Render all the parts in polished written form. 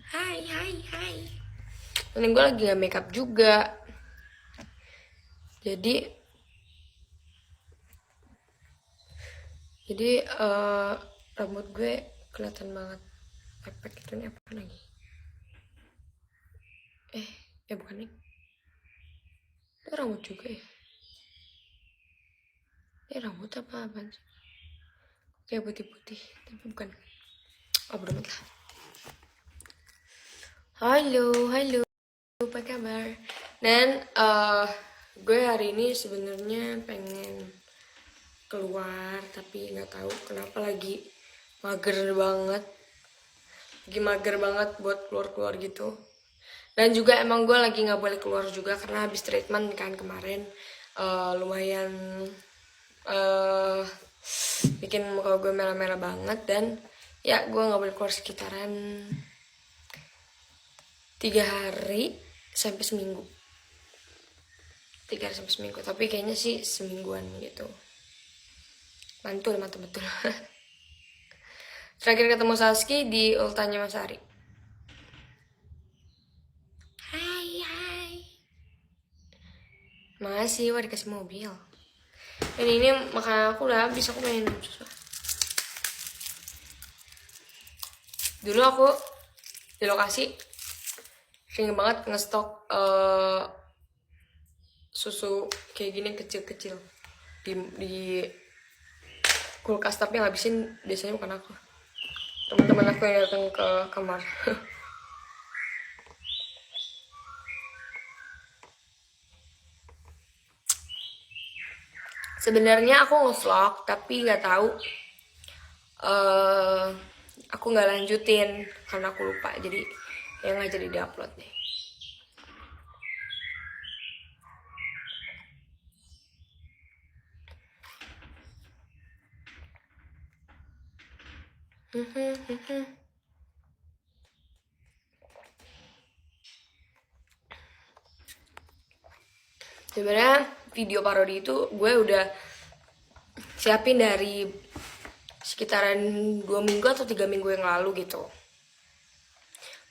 Hai, hai, hai. Ini gue lagi gak makeup juga. Jadi jadi rambut gue kelihatan banget. Efek itu nih apa lagi? Bukan nih. Itu rambut juga ya? Ini rambut apa apaan sih? Kayak putih-putih, tapi bukan. Oh, belum lah. Halo, halo. Apa kabar? Dan gue hari ini sebenarnya pengen keluar, tapi nggak tahu kenapa lagi mager banget. Lagi mager banget buat keluar-keluar gitu. Dan juga emang gue lagi nggak boleh keluar juga karena habis treatment kan kemarin. Lumayan eh bikin muka gue merah-merah banget. Dan ya gue nggak boleh keluar sekitaran 3 hari sampai seminggu. 3 hari sampai seminggu, tapi kayaknya sih semingguan gitu. Mantul, mantap betul. Terakhir ketemu Saski di ultanya Mas Ari. Hai, hai. Makasih, wah dikasih mobil. Dan ini makanan aku udah habis, aku pengen susu. Dulu aku di lokasi sering banget ngestok susu kayak gini kecil-kecil di kulkas, tapi yang habisin biasanya bukan aku, teman-teman aku yang datang ke kamar. Sebenarnya aku nge-vlog tapi nggak tahu, eh aku nggak lanjutin karena aku lupa, jadi ya nggak jadi diupload deh. Sebenarnya video parodi itu gue udah siapin dari sekitaran 2 minggu atau 3 minggu yang lalu gitu.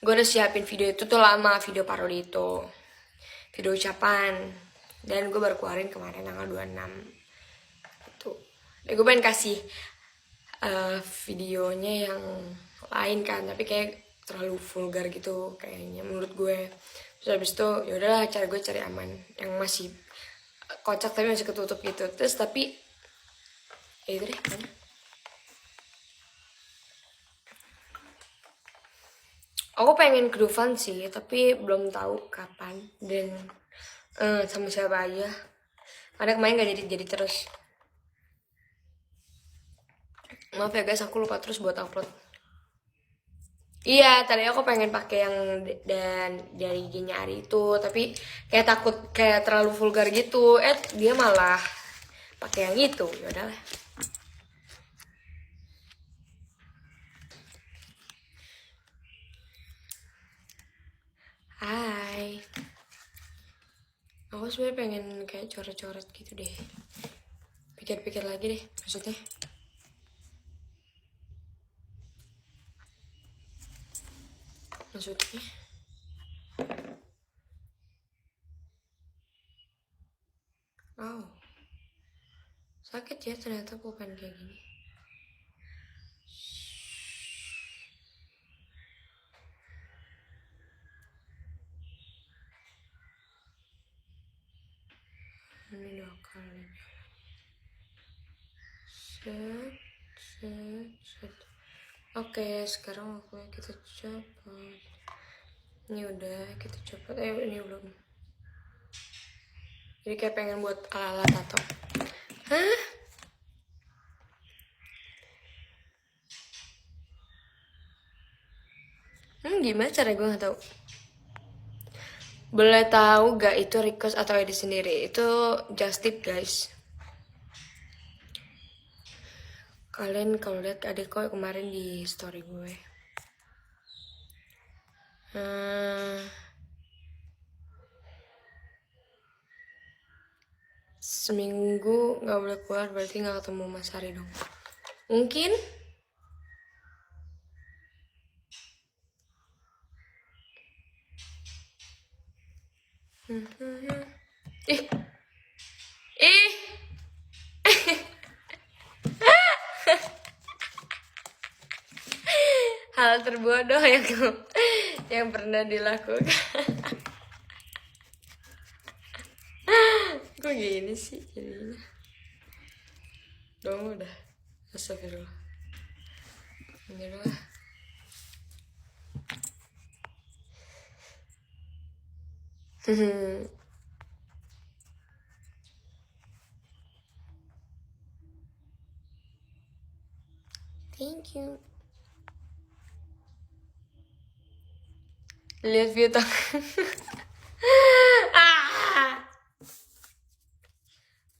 Gue udah siapin video itu tuh lama, video parodi itu, video ucapan, dan gue baru keluarin kemarin tanggal 26 gitu. Dan gue pengen kasih videonya yang lain kan, tapi kayak terlalu vulgar gitu kayaknya menurut gue. Terus habis itu yaudahlah, cara gue cari aman yang masih kocak tapi masih ketutup gitu. Terus tapi ya itu deh, mana? Aku pengen ke Dufan sih, tapi belum tahu kapan dan sama siapa aja. Karena kemarin gak jadi terus. Maaf ya guys, aku lupa terus buat upload. Iya, tadi aku pengen pakai yang dan dari IG-nya Ari itu, tapi kayak takut kayak terlalu vulgar gitu. Dia malah pakai yang itu. Ya udahlah. Hai. Aku sebenarnya pengen kayak coret-coret gitu deh. Pikir-pikir lagi deh, maksudnya. Maksudnya. Oh. Sakit ya ternyata pulpen kayak gini. Ini 2 kali. Set. Oke, sekarang waktunya kita copot. Ini udah kita copot. Ini belum. Jadi kayak pengen buat ala-ala tato. Hah? Gimana cara gue nggak tahu? Boleh tahu gak itu request atau edit sendiri? Itu just tip guys. Kalian kalau lihat adik kok kemarin di story gue. Seminggu nggak boleh keluar berarti nggak ketemu Mas Hari dong. Mungkin Ih, ih. Hal terbodoh yang pernah dilakukan. Kok gini sih jadinya? Dong udah. Astagfirullah. Menyerah. Thank you. Lihat view tang.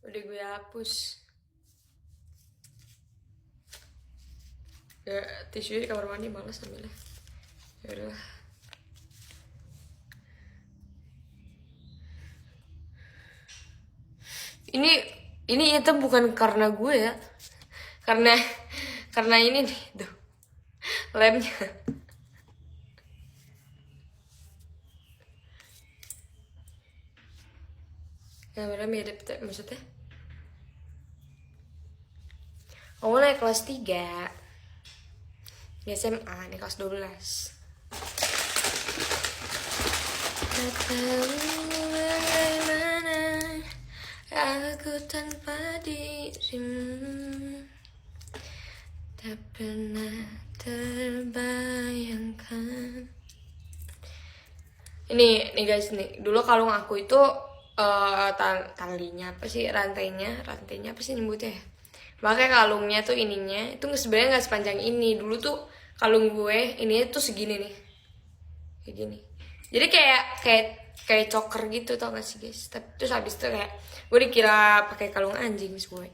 Udah gue hapus. Ya, tisu di kamar mandi malas ambilnya. Ya udah. Ini itu bukan karena gue ya. Karena ini nih tuh. Lemnya. Kamera mirip maksudnya. Aku naik kelas 3 di SMA, nih kelas 12. Tak tahu bagaimana aku tanpa dirimu, tak pernah terbayangkan. Ini guys nih, dulu kalung aku itu talinya apa sih, rantainya apa sih nyebutnya ya? Makanya kalungnya tuh ininya itu sebenarnya nggak sepanjang ini. Dulu tuh kalung gue ininya tuh segini nih, kayak gini. Jadi kayak choker gitu, tau gak sih guys? Terus habis itu kayak gue dikira pakai kalung anjing gue.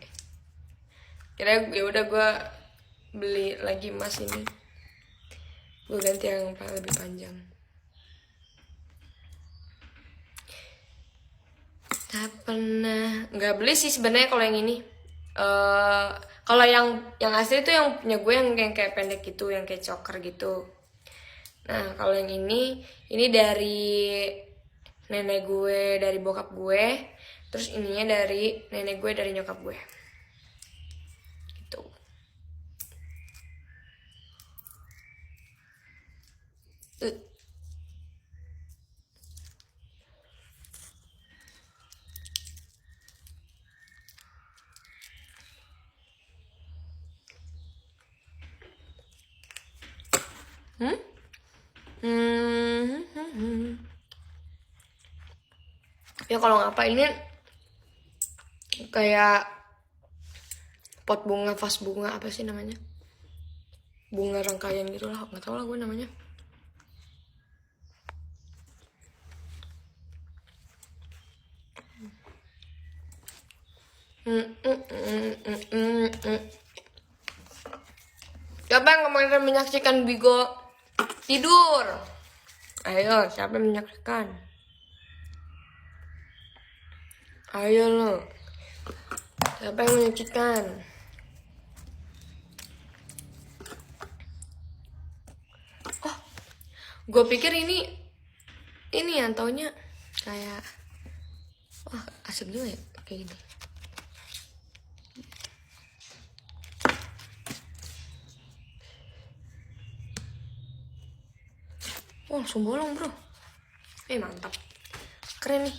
Kira ya udah gue beli lagi emas ini, gue ganti yang lebih panjang. Tak pernah nggak beli sih sebenarnya kalau yang ini. Kalau yang asli itu yang punya gue yang kayak pendek gitu, yang kayak choker gitu. Nah kalau yang ini dari nenek gue, dari bokap gue, terus ininya dari nenek gue, dari nyokap gue. Gitu. Ya kalau ngapa ini kayak pot bunga, vas bunga, apa sih namanya, bunga rangkaian gitu lah, nggak tahu lah gue namanya. Siapa yang kemarin menyaksikan Bigo tidur? Ayo, siapa yang menyaksikan? Ayo lo, siapa yang menyaksikan? Oh, gue pikir ini yang taunya kayak, wah asik juga ya kayak gini. Wah, langsung bolong bro. Mantap, keren nih.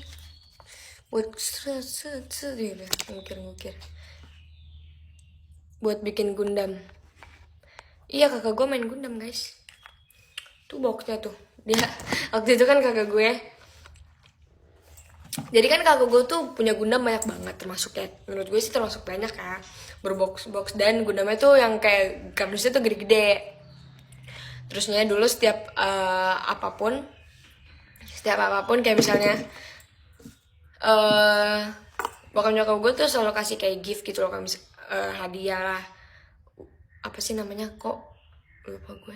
Buat ya udah ngukir. Buat bikin Gundam. Iya, kakak gue main Gundam guys. Tuh boxnya tuh. Dia waktu itu kan kakak gue. Jadi kan kakak gue tuh punya Gundam banyak banget, termasuk ya menurut gue sih termasuk banyak kan. Berbox dan Gundamnya tuh yang kayak kardusnya tuh gede-gede. Terusnya dulu setiap apapun kayak misalnya bokap nyokap gue tuh selalu kasih kayak gift gitu loh, hadiah lah, apa sih namanya, kok lupa gue.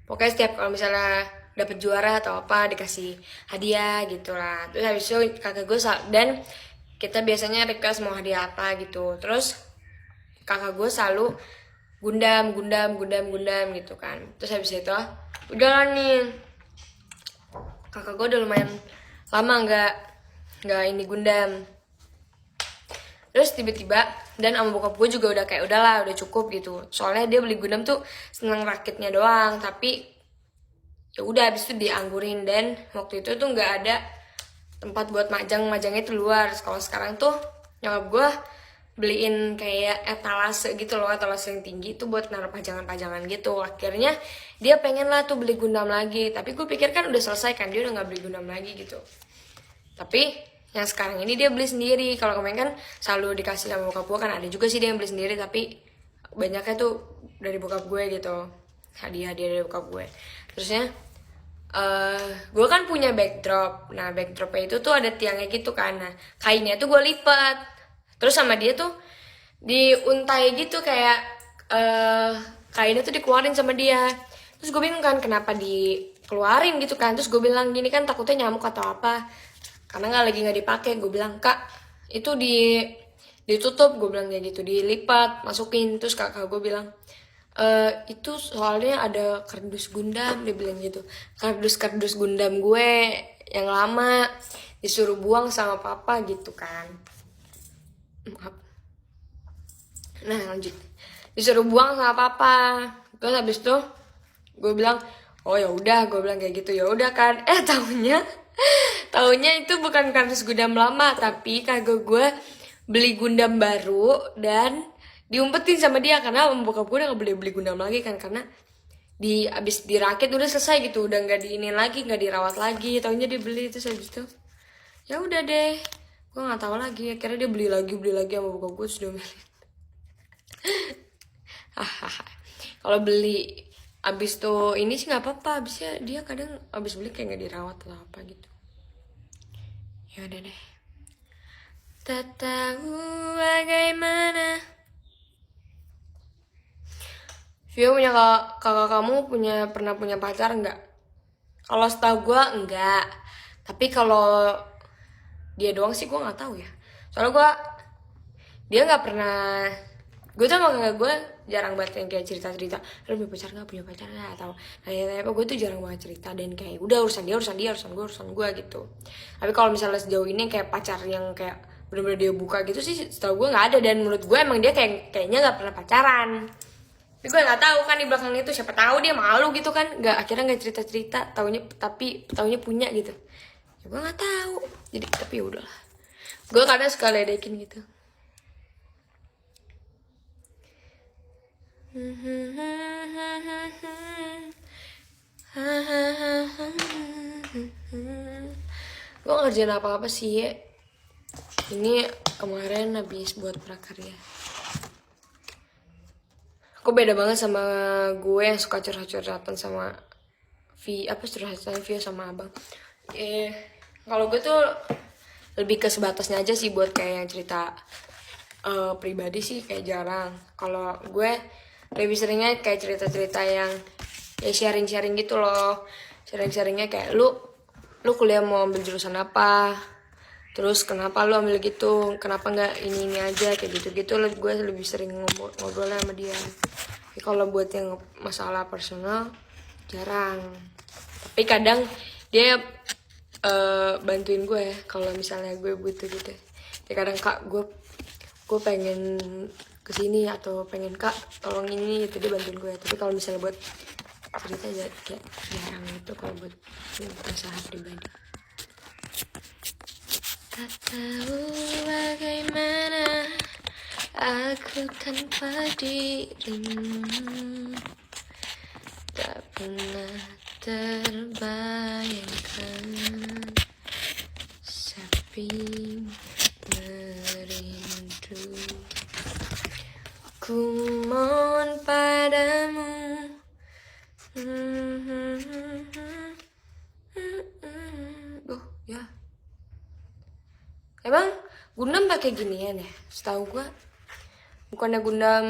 Pokoknya setiap kalau misalnya dapet juara atau apa dikasih hadiah gitu lah. Terus habis itu kakak gue dan kita biasanya request mau hadiah apa gitu. Terus kakak gue selalu Gundam gitu kan. Terus habis itu udah nih, kakak gue udah lumayan lama nggak ini Gundam. Terus tiba-tiba dan sama bokap gue juga udah kayak udahlah udah cukup gitu, soalnya dia beli Gundam tuh seneng rakitnya doang, tapi ya udah habis itu dianggurin. Dan waktu itu tuh nggak ada tempat buat majangnya tuh luar. Kalau sekarang tuh nyokap gue beliin kayak etalase gitu loh, etalase yang tinggi itu buat naruh pajangan-pajangan gitu. Akhirnya dia pengen lah tuh beli Gundam lagi, tapi gue pikir kan udah selesai kan, dia udah nggak beli Gundam lagi gitu. Tapi yang sekarang ini dia beli sendiri. Kalau kemarin kan selalu dikasih sama bokap gue, kan ada juga sih dia yang beli sendiri, tapi banyaknya tuh dari bokap gue gitu, hadiah-hadiah dari bokap gue. Terusnya gue kan punya backdrop. Nah backdropnya itu tuh ada tiangnya gitu kan. Nah kainnya tuh gue lipat, terus sama dia tuh diuntai gitu kayak kainnya tuh dikeluarin sama dia. Terus gue bingung kan kenapa dikeluarin gitu kan. Terus gue bilang gini kan, takutnya nyamuk atau apa, karena nggak dipakai. Gue bilang, kak itu ditutup, gue bilang kayak gitu, dilipat masukin. Terus kakak gue bilang, itu soalnya ada kardus Gundam, dia bilang gitu. Kardus Gundam gue yang lama disuruh buang sama papa gitu kan. Maaf. Nah lanjut, disuruh buang sama papa. Terus habis itu gue bilang, oh ya udah, gue bilang kayak gitu, ya udah kan. Taunya itu bukan kardus Gundam lama, tapi kagak gue beli Gundam baru dan diumpetin sama dia, karena bokap gue udah gak beli Gundam lagi kan, karena abis dirakit udah selesai gitu, udah nggak diinin lagi, nggak dirawat lagi. Taunya dia beli. Terus habis itu ya udah deh, gue nggak tahu lagi. Akhirnya dia beli lagi sama bokap gue sudah beli. Kalau beli abis tuh ini sih nggak apa-apa, abisnya dia kadang abis beli kayak nggak dirawat atau apa gitu. Ya udah deh. Tak tahu bagaimana. Vio punya kakak kamu pernah punya pacar nggak? Kalau setahu gue enggak, tapi kalau dia doang sih gue nggak tahu ya. Soalnya dia nggak pernah. Gue tuh sama kakak gue jarang banget yang kayak cerita-cerita, lu punya pacar nggak, atau nanya apa. Gue tuh jarang banget cerita, dan kayak udah urusan dia, urusan gue gitu. Tapi kalau misalnya sejauh ini kayak pacar yang kayak bener-bener dia buka gitu sih setahu gue nggak ada. Dan menurut gue emang dia kayaknya nggak pernah pacaran. Tapi gue nggak tahu kan di belakang itu, siapa tahu dia malu gitu kan, akhirnya nggak cerita-cerita, taunya punya gitu. Ya gue nggak tahu. Jadi tapi ya udahlah, gue kadang suka ledekin gitu. Gue ngerjain apa-apa sih ya. Ini kemarin habis buat prakarya. Kok beda banget sama gue yang suka curhat-curhatan sama curhatan Vio sama abang. Kalau gue tuh lebih ke sebatasnya aja sih, buat kayak yang cerita pribadi sih kayak jarang. Kalau gue lebih seringnya kayak cerita-cerita yang sharing-sharing gitu loh. Sharing-sharingnya kayak lu kuliah mau ambil jurusan apa, terus kenapa lu ambil gitu, kenapa nggak ini aja, kayak gitu-gitu. Gue lebih sering ngobrol sama dia. Tapi kalau buat yang masalah personal jarang. Tapi kadang dia bantuin gue ya kalau misalnya gue butuh gitu. Ya kadang, kak gue pengen kesini, atau pengen kak tolong ini gitu, dia bantuin gue. Tapi kalau misalnya buat cerita aja kayak jarang gitu kalau buat masalah pribadi. Tak tahu bagaimana aku tanpa dirimu, tak pernah terbayangkan sepi merindu. Ku mohon padamu, ya. Emang Gundam pakai ginian ya? Setahu gua bukannya Gundam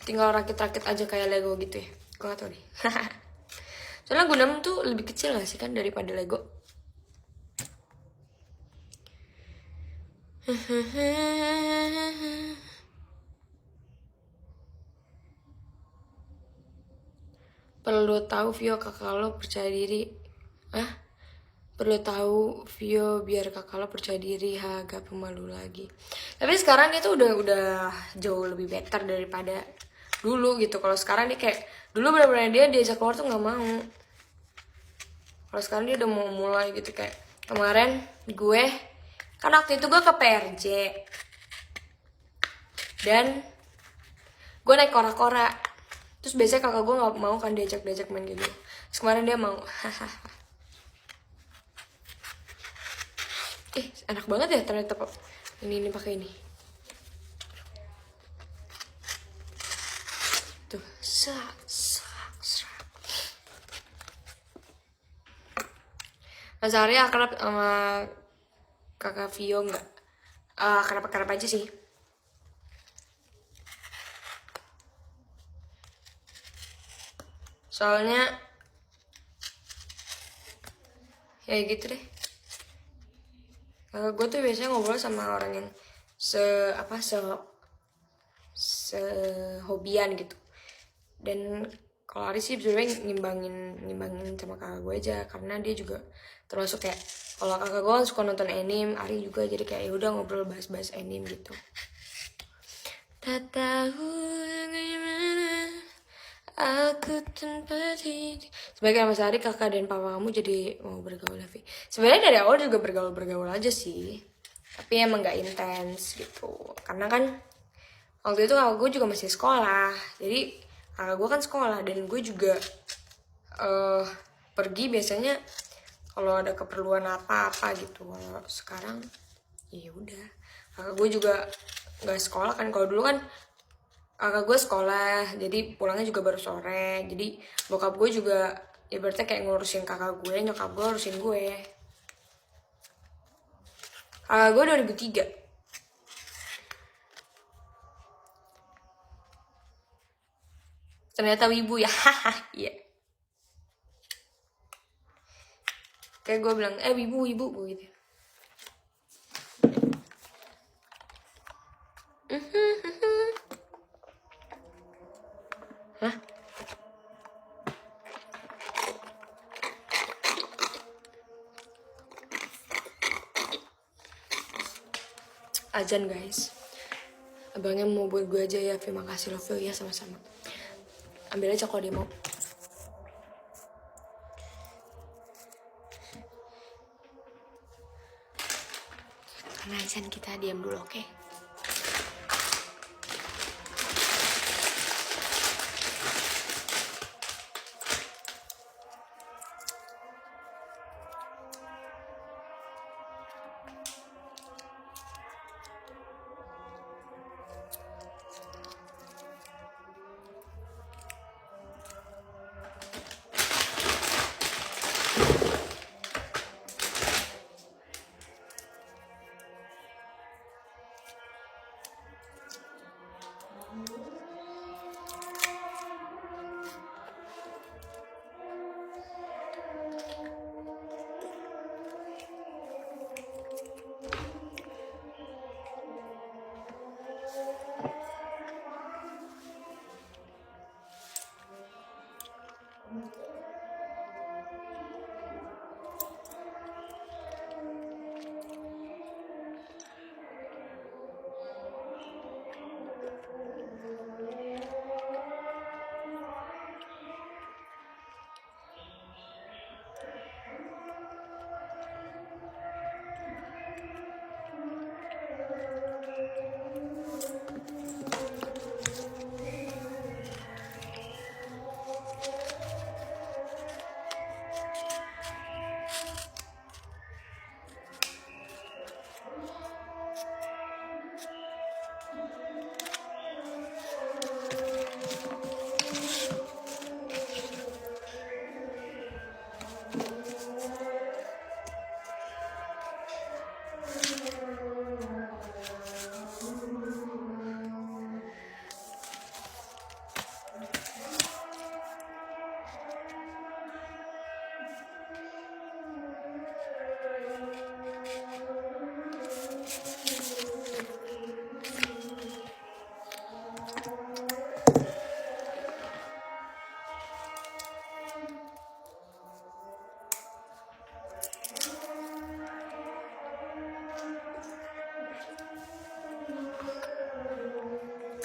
tinggal rakit-rakit aja kayak Lego gitu ya? Gua gak tau deh. Soalnya Gundam tuh lebih kecil gak sih kan daripada Lego? Perlu tahu Vio, kakak lo percaya diri. perlu tahu Vio biar kakak lo percaya diri, gak pemalu lagi. Tapi sekarang dia tuh udah jauh lebih better daripada dulu gitu. Kalau sekarang dia kayak dulu benar-benar dia diajak keluar tuh nggak mau. Kalau sekarang dia udah mau mulai gitu. Kayak kemarin gue kan waktu itu gue ke PRJ dan gue naik kora-kora. Terus biasanya kakak gue nggak mau kan diajak main gitu. Terus kemarin dia mau. Enak banget ya ternyata ini pakai ini. Tuh, sak. Mas Arya akrab sama kakak Vio nggak? Akrab aja sih. Soalnya ya gitu deh. Gue tuh biasanya ngobrol sama orang yang sehobian gitu. Dan kalau Aris sih sebenarnya ngimbangin sama kakak gue aja, karena dia juga termasuk kayak kalau kakak gue suka nonton anime, Ari juga, jadi kayak ya udah ngobrol bahas anime gitu. Tak tahu gimana aku tanpa diri. Sebagai Mas Ari, kakak dan papa kamu jadi mau bergaul lagi. Sebenarnya dari awal juga bergaul aja sih, tapi emang gak intens gitu. Karena kan waktu itu kakak gue juga masih sekolah, jadi kakak gue kan sekolah dan gue juga pergi biasanya kalau ada keperluan apa gitu. Kalau sekarang ya udah, kakak gue juga nggak sekolah kan. Kalau dulu kan kakak gue sekolah, jadi pulangnya juga baru sore. Jadi bokap gue juga ya berarti kayak ngurusin kakak gue, nyokap gue ngurusin gue. Kakak gue 2003. Ternyata wibu ya. Iya. Kayak gue bilang wibu gitu. Hah? Azan guys. Abangnya mau buat gue aja ya, terima kasih love ya, sama-sama. Ambil aja kalau dia mau. Karena azan kita diam dulu, oke?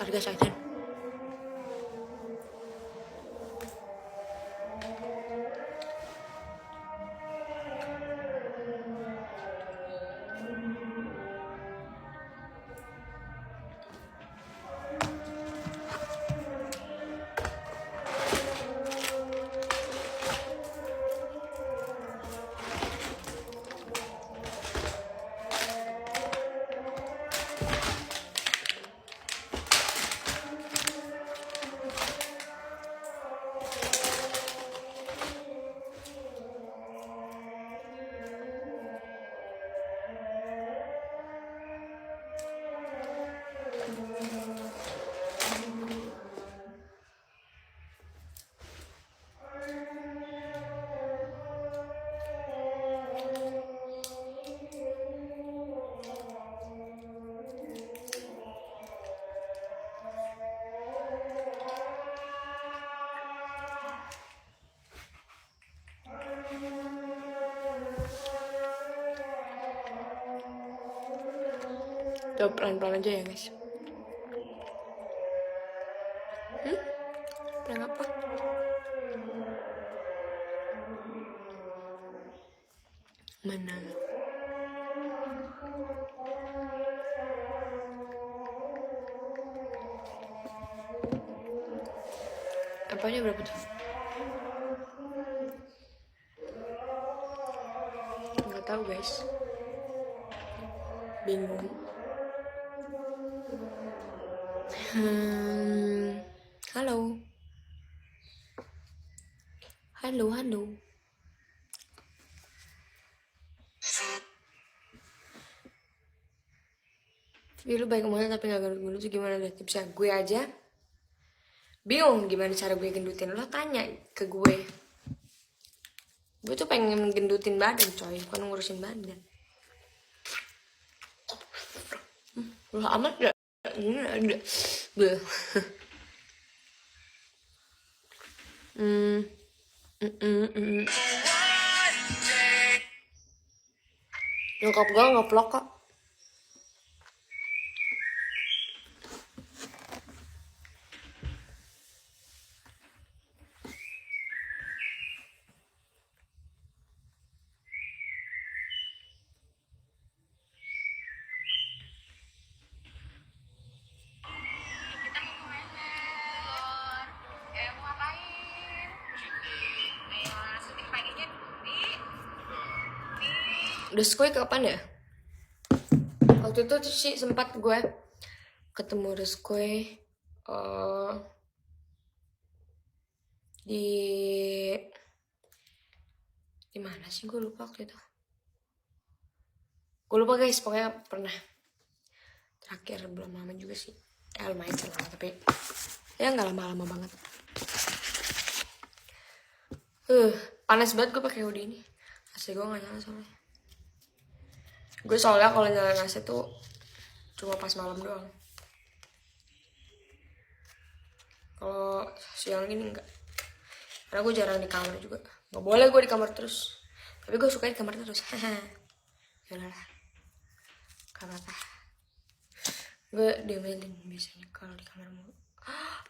Sorry guys, I can. Coba pelan-pelan aja ya guys. Prank apa? Mana? Apanya berapa tuh? Nggak tahu guys. Bingung. Halo. Halo. Lu baik banget tapi gak gendut tuh gimana deh tipsnya? Gue aja bingung gimana cara gue gendutin. Lo tanya ke gue. Gue tuh pengen gendutin badan coy, bukan ngurusin badan. Lo amat gak? Ini ada. Beuh. Nyokap gue ngeplok kok. Udah Rizky kapan ya? Waktu itu sih sempat gue ketemu Rizky di mana sih, gue lupa waktu itu. Gue lupa guys, pokoknya pernah. Terakhir belum lama juga sih. Lumayan sih lama, tapi ya nggak lama-lama banget. Panas banget gue pakai hoodie ini. AC gue nggak nyala soalnya. Gue soalnya kalau nyalain AC tuh cuma pas malam doang. Kalau siang gini enggak. Karena gue jarang di kamar juga. Nggak boleh gue di kamar terus. Tapi gue suka di kamar terus. Yaudah lah. Gak apa-apa. Gue diomelin biasanya kalau di kamar mulu.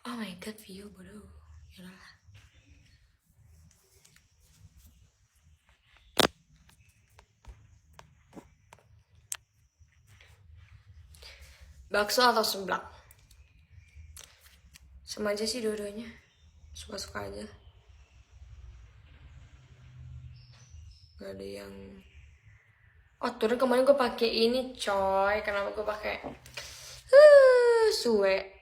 Oh my god, Vio bodoh. Yaudah lah. Bakso atau seblak? Sama aja sih dua-duanya. Suka-suka aja. Gak ada yang... Oh, turun kemarin gue pakai ini, coy. Kenapa gue pakai suwe.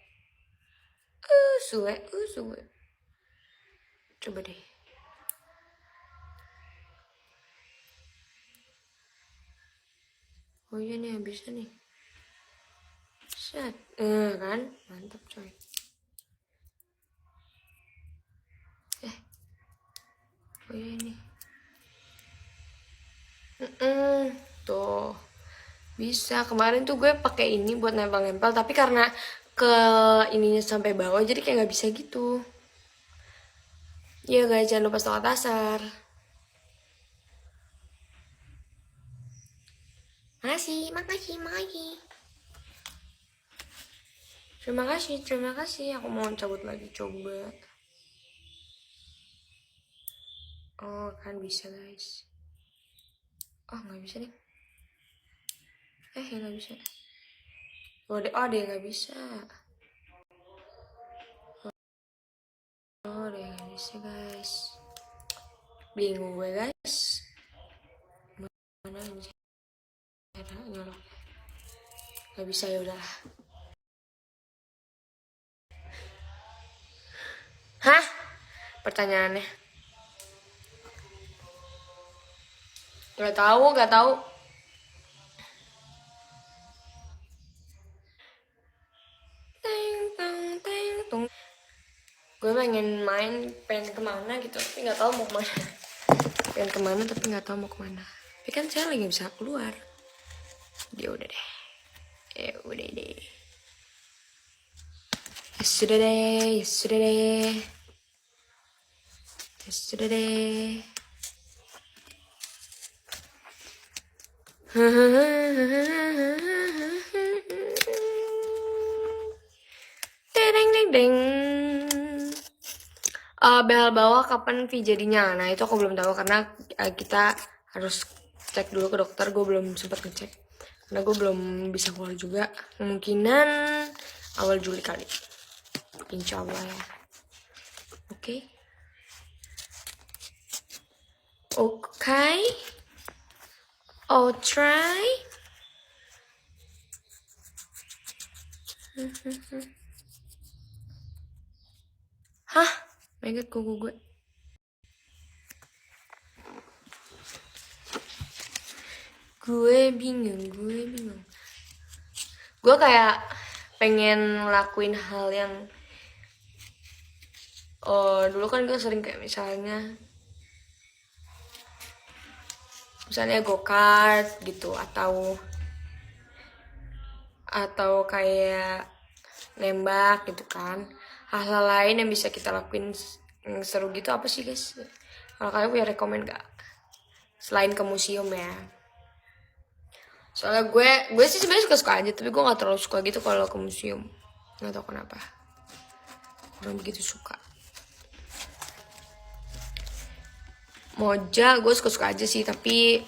Coba deh. Oh iya nih, bisa nih. Set. Kan? Mantap, coy. Oh iya ini. Tuh. Bisa. Kemarin tuh gue pakai ini buat nempel-nempel, tapi karena ke ininya sampai bawah jadi kayak nggak bisa gitu. Iya guys, jangan lupa stok dasar. Makasih. Terima kasih. Aku mau cabut lagi, coba. Oh, kan bisa, guys. Oh, nggak bisa nih. Nggak bisa. Oh, deh nggak bisa. Oh, deh nggak bisa, guys. Bingung gue, guys. Mana ini? Nyolok. Nggak bisa, ya udahlah. Hah? Pertanyaannya. Gak tahu. Gue pengen kemana gitu, tapi nggak tahu mau kemana. Pengen kemana tapi nggak tahu mau kemana. Tapi kan saya lagi bisa keluar. Ya udah deh. Ya sudah deh. Deng. Behal bawah kapan Vi jadinya? Nah itu aku belum tahu karena kita harus cek dulu ke dokter. Gue belum sempat ngecek karena gue belum bisa keluar juga. Kemungkinan awal Juli kali, insya Allah ya. Oke. I'll try. Hah? Megat kuku gue. Gue bingung. Gue kayak pengen ngelakuin hal yang dulu kan gue sering kayak misalnya go-kart gitu, atau kayak nembak gitu kan. Hal-hal lain yang bisa kita lakuin yang seru gitu apa sih, guys? Kalau kalian punya rekomen gak? Selain ke museum ya. Soalnya gue sih sebenarnya suka-suka aja, tapi gue gak terlalu suka gitu kalau ke museum. Gak tau kenapa. Kurang begitu suka. Moja gue suka-suka aja sih, tapi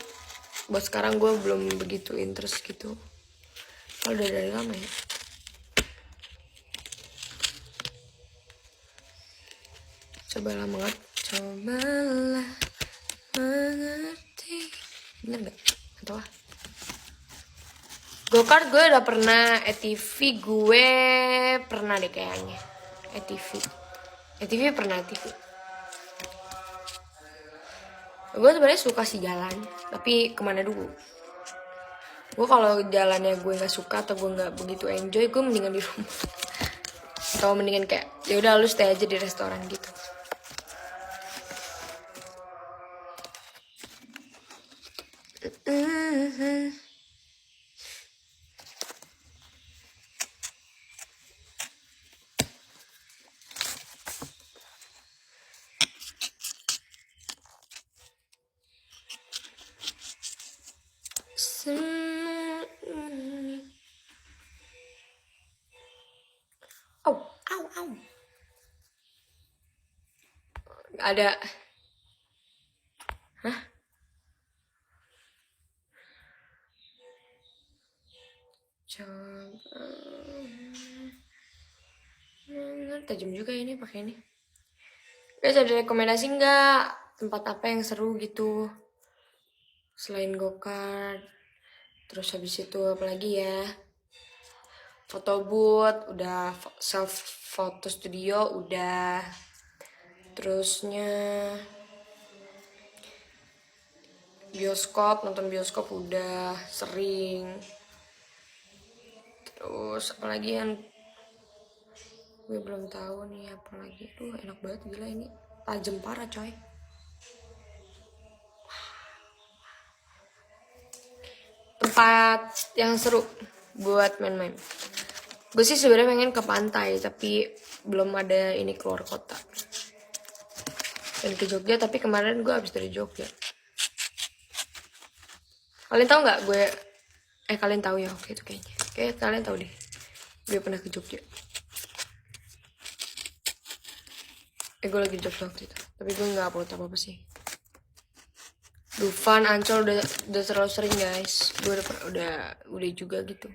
buat sekarang gue belum begitu interest gitu. Kalau udah dari lama ya. Cobalah mengerti. Bener gak? Atau apa? Go-kart gue udah pernah, ATV gue pernah deh kayaknya. ATV pernah. Gue sebenarnya suka sih jalan, tapi kemana dulu? Gue kalau jalannya gue nggak suka atau gue nggak begitu enjoy, gue mendingan di rumah. Atau mendingan kayak ya udah lu stay aja di restoran gitu. Au. Ada. Hah? Coba. Tajam juga ini pakai ini. Guys, ada rekomendasi nggak tempat apa yang seru gitu selain go-kart? Terus habis itu apalagi ya? Foto booth udah, self photo studio udah, terusnya nonton bioskop udah sering. Terus apalagi yang gue belum tahu nih, apalagi. Enak banget gila ini, tajam parah coy. Tempat yang seru buat main-main, gue sih sebenarnya pengen ke pantai tapi belum ada ini keluar kota. Dan ke Jogja, tapi kemarin gue habis dari Jogja. Kalian tahu nggak kalian tahu ya? Oke, itu kayaknya kalian tahu deh. Gue pernah ke Jogja. Gue lagi Jogja waktu itu, tapi gue nggak upload apa sih. Dufan, Ancol udah terlalu sering guys. Gue udah juga gitu.